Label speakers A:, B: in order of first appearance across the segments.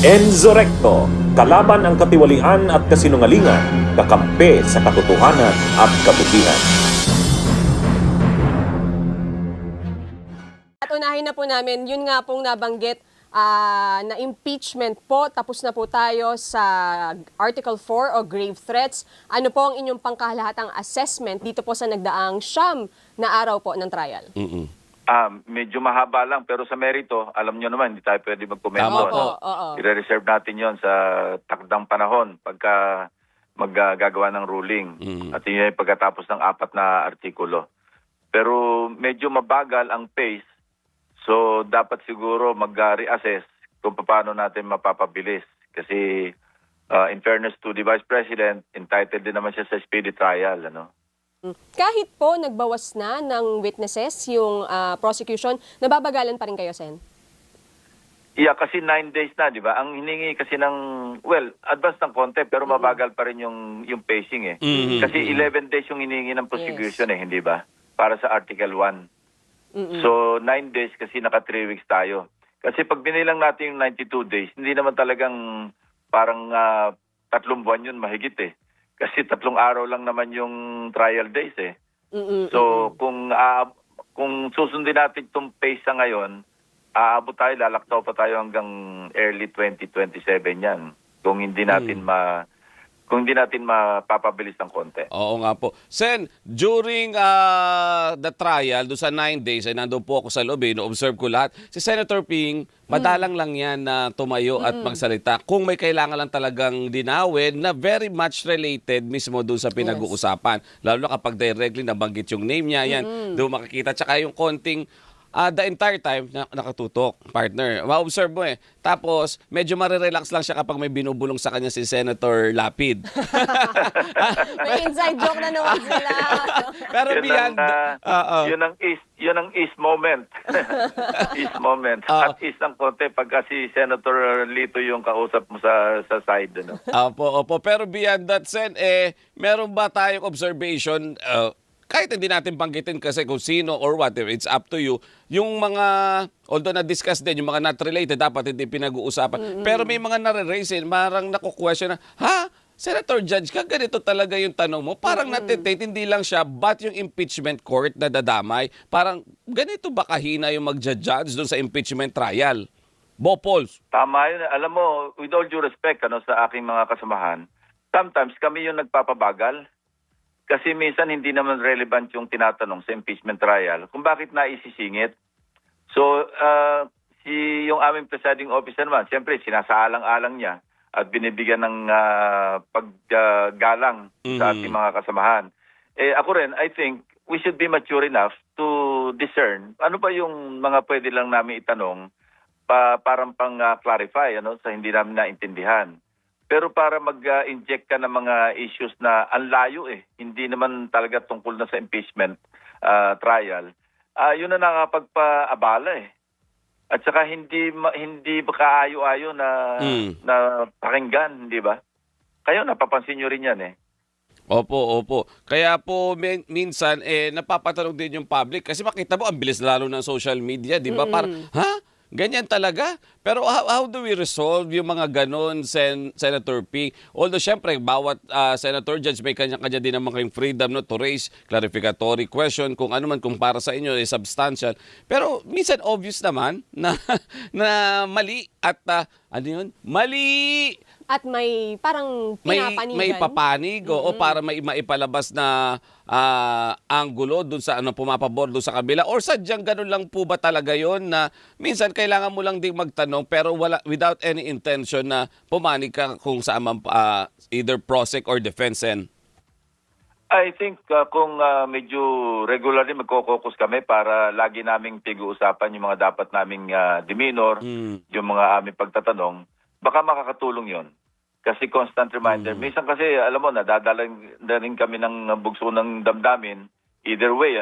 A: Enzo Recto, kalaban ang katiwalian at kasinungalingan, kakampi sa katotohanan at kabutihan.
B: At unahin na po namin, yun nga pong nabanggit na impeachment po. Tapos na po tayo sa Article 4 o grave threats. Ano po ang inyong pangkalahatang assessment dito po sa nagdaang na araw po ng trial?
C: Medyo mahaba lang pero sa merito, alam nyo naman, hindi tayo pwede magkomento.
B: Tama po. Oo.
C: I-reserve natin yon sa takdang panahon pagka maggagawa ng ruling. At yun ay pagkatapos ng 4 na artikulo. Pero medyo mabagal ang pace, so dapat siguro mag-reassess kung paano natin mapapabilis. Kasi in fairness to the Vice President, entitled din naman siya sa speedy trial.
B: Kahit po nagbawas na ng witnesses yung prosecution, nababagalan pa rin kayo, Sen?
C: Yeah, kasi 9 days na, di ba? Ang hiningi kasi ng, advance ng konti, pero mabagal pa rin yung pacing eh. Kasi 11 days yung hiningi ng prosecution hindi ba? Para sa Article 1. So, 9 days kasi naka 3 weeks tayo. Kasi pag binilang natin yung 92 days, hindi naman talagang parang 3 buwan yun mahigit eh. Kasi 3 araw lang naman yung trial days eh. So, kung susundin natin itong pace sa ngayon, aabot tayo, lalaktaw pa tayo hanggang early 2027 yan. Kung hindi natin mapapabilis ng konti.
D: Oo nga po. Sen, during the trial, doon sa 9 days, ay nandun po ako sa loob, no-observe ko lahat. Si Senator Ping, madalang lang yan na tumayo at magsalita. Kung may kailangan lang talagang dinawin na very much related mismo doon sa pinag-uusapan. Lalo na kapag directly nabanggit yung name niya, yan, doon makikita. Tsaka yung konting the entire time nakatutok, partner. Ma-observe mo eh. Tapos, medyo marirelax lang siya kapag may binubulong sa kanya si Senator Lapid.
B: May inside joke na naman sila.
D: Pero beyond...
C: Yun ang is moment. Is moment. At is ng konti pagka si Senator Lito yung kausap mo sa side.
D: Opo. Pero beyond that, Sen, meron ba tayong observation... kahit hindi natin banggitin kasi kung sino or whatever, it's up to you. Yung mga, although na-discuss din, yung mga not related, dapat hindi pinag-uusapan. Pero may mga nare-raise, marang naku-question na, Senator Judge, ganito talaga yung tanong mo. Parang natitate, hindi lang siya, but yung impeachment court na dadamay, parang ganito ba kahina yung mag-judge doon sa impeachment trial? Bopols.
C: Tama yun. Alam mo, with all due respect sa aking mga kasamahan, sometimes kami yung nagpapabagal. Kasi minsan hindi naman relevant yung tinatanong sa impeachment trial kung bakit naisisingit. So, yung aming presiding officer naman, siyempre sinasaalang-alang niya at binibigyan ng paggalang sa ating mga kasamahan. Ako rin, I think we should be mature enough to discern ano ba yung mga pwede lang namin itanong parang pang-clarify sa hindi namin naintindihan. Pero para mag-inject ka ng mga issues na ang layo hindi naman talaga tungkol na sa impeachment trial, yun na nakapagpaabala At saka hindi makaayo-ayo na pakinggan, hindi ba? Kayo napapansin nyo rin yan
D: Opo. Kaya po minsan napapatanong din yung public kasi makita mo ang bilis lalo ng social media, di ba? Parang, ganyan talaga? Pero how do we resolve yung mga ganon, Senator P? Although syempre, bawat Senator Judge may kanya-kanya din naman kayong freedom to raise clarificatory question kung ano man kung para sa inyo substantial. Pero minsan obvious naman na mali at mali!
B: At may parang pinapanigan.
D: May papanig o para may maipalabas na anggulo dun sa pumapabor dun sa kabila or sadyang ganun lang po ba talaga yon na minsan kailangan mo lang ding magtanong pero without any intention na pumanig ka kung saan either prosec or defense
C: I think kung medyo regularly magko-focus kami para lagi naming pag-uusapan yung mga dapat naming demeanor, yung mga aming pagtatanong, baka makakatulong yon. Kasi constant reminder. Minsan kasi, alam mo, nadadalang na rin kami ng bugso ng damdamin, either way,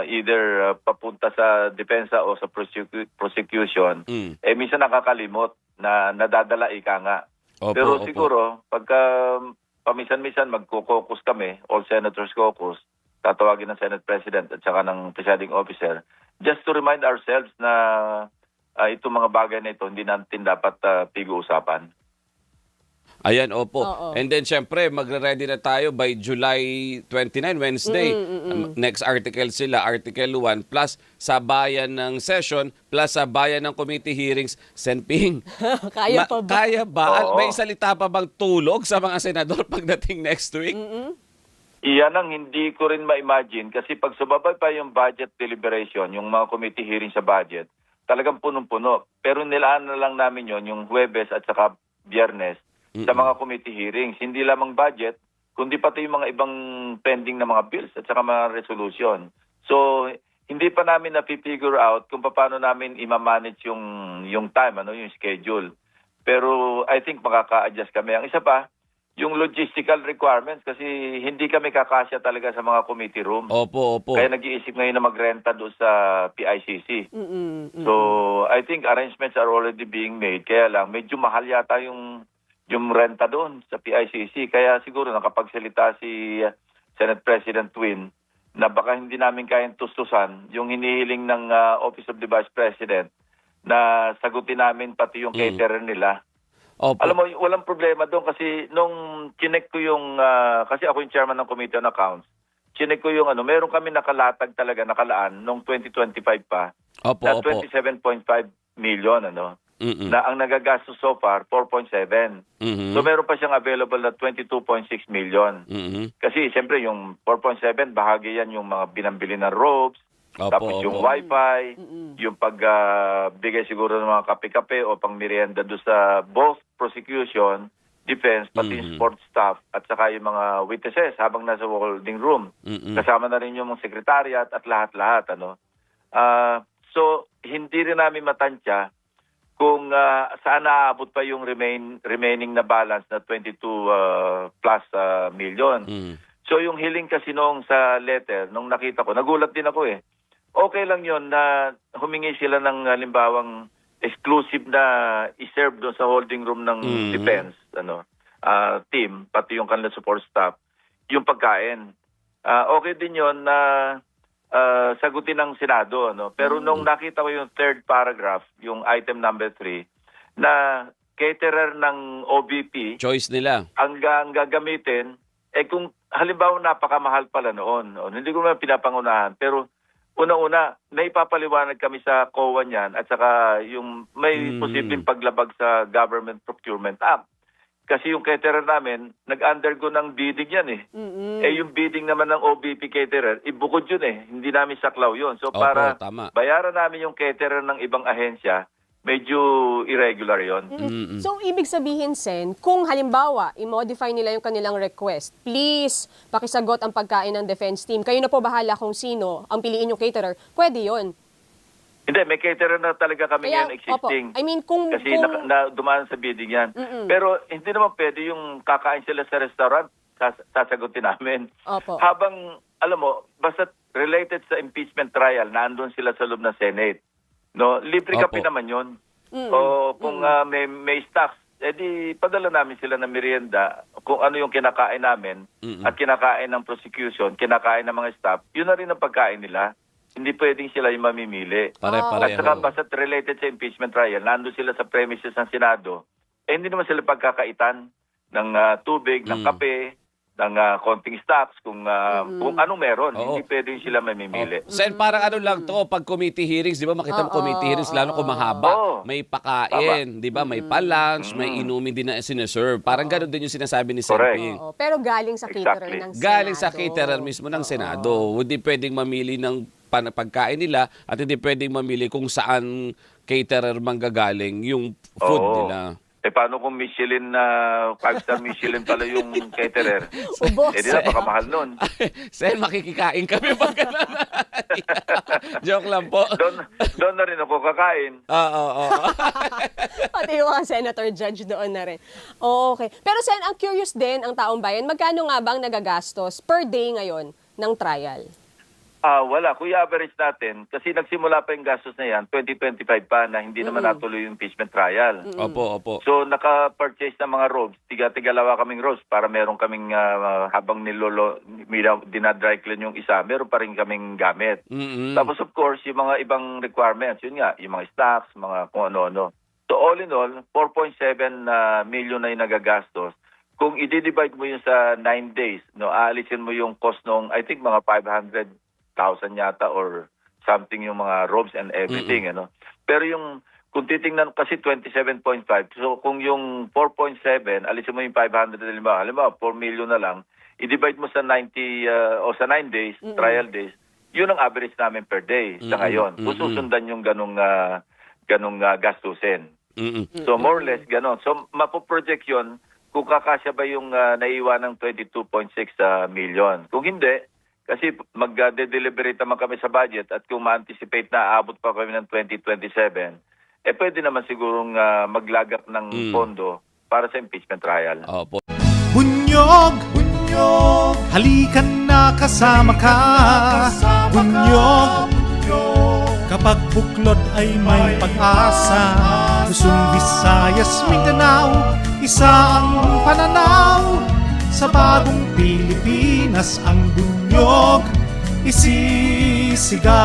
C: either papunta sa depensa o sa prosecution. Minsan nakakalimot na nadadala nga. Pero siguro, pagka paminsan-minsan magko-caucus kami, all senators caucus, tatawagin ng Senate President at saka ng presiding officer, just to remind ourselves na itong mga bagay na ito hindi natin dapat pag-uusapan.
D: Ayan, opo.
B: Oo.
D: And then, syempre, magre-ready na tayo by July 29, Wednesday. Next article sila, Article 1, plus sa bayan ng session, plus sa bayan ng committee hearings, Senping.
B: Kaya pa ba?
D: Kaya ba?
C: Oo.
D: May salita pa bang tulog sa mga senador pagdating next week?
C: Iyan ang hindi ko rin ma-imagine kasi pag sumabay pa yung budget deliberation, yung mga committee hearing sa budget, talagang punong-puno. Pero nilaan na lang namin yon yung Huwebes at saka Biyernes sa mga committee hearings. Hindi lamang budget, kundi pati yung mga ibang pending na mga bills at saka mga resolution. So, hindi pa namin na-figure out kung paano namin i-manage yung time, yung schedule. Pero I think makaka-adjust kami. Ang isa pa, yung logistical requirements kasi hindi kami kakasya talaga sa mga committee room.
D: Opo, opo.
C: Kaya nag-iisip ngayon na magrenta doon sa PICC. So, I think arrangements are already being made. Kaya lang, medyo mahal yata yung renta doon sa PICC. Kaya siguro nakapagsalita si Senate President Twin na baka hindi namin kayang tustusan yung hinihiling ng Office of the Vice President na sagutin namin pati yung caterer nila.
D: Opo.
C: Alam mo, walang problema doon kasi nung chinek ko yung, kasi ako yung chairman ng Committee on Accounts, chinek ko yung meron kami nakalatag talaga, nakalaan nung 2025 pa,
D: Opo,
C: na
D: opo.
C: 27.5 million, na ang nagagastos so far, 4.7. So meron pa siyang available na 22.6 million. Kasi siyempre yung 4.7, bahagi yan yung mga binambili ng robes,
D: Opo,
C: tapos
D: opo.
C: yung wifi, yung pagbigay siguro ng mga kape-kape o pang merienda doon sa both prosecution, defense, pati yung support staff at saka yung mga witnesses habang nasa holding room. Kasama na rin yung mga secretariat at lahat-lahat. So, hindi rin namin matansya kung saan naabot pa yung remaining na balance na 22 plus million. So yung hiling kasi noong sa letter, nung nakita ko, nagulat din ako eh. Okay lang yon na humingi sila ng halimbawang exclusive na i-serve doon sa holding room ng defense team, pati yung kanilang support staff, yung pagkain. Okay din yon na sagutin ng Senado. Pero nung nakita ko yung third paragraph, yung item number 3, na caterer ng OVP,
D: Choice nila.
C: ang gagamitin, kung halimbawa napakamahal pala noon, hindi ko naman pinapangunahan, pero una-una, naipapaliwanag kami sa COA niyan at saka yung may posibleng paglabag sa Government Procurement Act. Kasi yung caterer namin, nag-undergo ng bidding yan eh. Yung bidding naman ng OBP caterer, ibukod yun eh. Hindi namin saklaw yun. So
D: Opo,
C: para
D: tama.
C: bayaran namin yung caterer ng ibang ahensya, medyo irregular yon.
B: So, ibig sabihin, Sen, kung halimbawa, i-modify nila yung kanilang request, please, pakisagot ang pagkain ng defense team. Kayo na po bahala kung sino ang piliin yung caterer. Pwede yon.
C: Hindi, may caterer na talaga kami
B: Kaya,
C: ngayon existing.
B: opo. I mean, kung
C: Kasi dumaan sa bidding yan. Pero hindi naman pwede yung kakain sila sa restaurant, sasagutin namin.
B: Opo.
C: Habang, alam mo, basta related sa impeachment trial, naandun sila sa loob ng Senate. Libre kape
D: Opo.
C: naman yun. O kung may stocks, edi padala namin sila ng merienda kung ano yung kinakain namin at kinakain ng prosecution, kinakain ng mga staff, yun na rin ang pagkain nila. Hindi pwedeng sila yung mamimili. At
D: Pare-pareho.
C: saka basta related sa impeachment trial, nandun sila sa premises ng Senado, hindi naman sila pagkakaitan ng tubig, ng kape, ng konting stocks, kung anong meron.
D: Oo.
C: Hindi pwedeng sila mamimili.
D: Sen, parang ano lang to, pag committee hearings, di ba makita mo committee hearings, lalo kung mahaba,
C: Oo.
D: may pakain, di ba? May pa-lunch, may inumin din na sineserve. Parang gano'n din yung sinasabi ni
C: Correct.
D: Senping.
B: Oo, pero galing sa caterer
C: Exactly.
B: ng Senado.
D: Galing sa caterer mismo ng Senado. Hindi pwedeng mamili ng pagkain nila at hindi pwedeng mamili kung saan caterer manggagaling yung food
C: Oo.
D: nila.
C: Paano kung Michelin na 5-star Michelin pala yung caterer?
B: Ubos.
C: Di na, baka mahal nun.
D: Sen, makikikain kami pag gano'n. Joke lang po.
C: Doon na rin ako kakain.
D: Oo.
B: Pati yung mga senator judge doon na rin. Okay. Pero Sen, ang curious din ang taong bayan, magkano nga bang nagagastos per day ngayon ng trial?
C: Wala. Kuya, average natin, kasi nagsimula pa yung gastos na yan, 2025 pa, na hindi naman natuloy yung impeachment trial.
D: Opo.
C: So, naka-purchase ng mga robes, tiga-tigalawa kaming robes para meron kaming, habang dinadry clean yung isa, meron pa rin kaming gamit. Tapos, of course, yung mga ibang requirements, yun nga, yung mga stocks, mga kung ano-ano. So, all in all, 4.7 million na yung nagagastos. Kung i-divide mo yun sa 9 days, no, aalisin mo yung cost nung, I think, mga 500,000 yata or something yung mga robes and everything, ano. Pero yung kung titingnan kasi 27.5. So kung yung 4.7, alisin mo yung 500 halimbawa 4 million na lang, i-divide mo sa 90 o sa 9 days, trial days, yun ang average namin per day sa ngayon. Kung susundan yung ganung gastusin. So more or less ganon. So mapoproject yun kung kakasya ba yung naiwan ng 22.6 million. Kung hindi, kasi mag-deliberate naman kami sa budget at kung ma-anticipate na aabot pa kami ng 2027, pwede naman sigurong maglagak ng pondo para sa impeachment trial.
D: Opo.
E: Bunyog, halikan na kasama ka. Bunyog, kapag buklod ay may pag-asa. Luzon, Visayas, Mindanao, isa ang pananaw. Sa bagong Pilipinas ang bunyog isisigaw.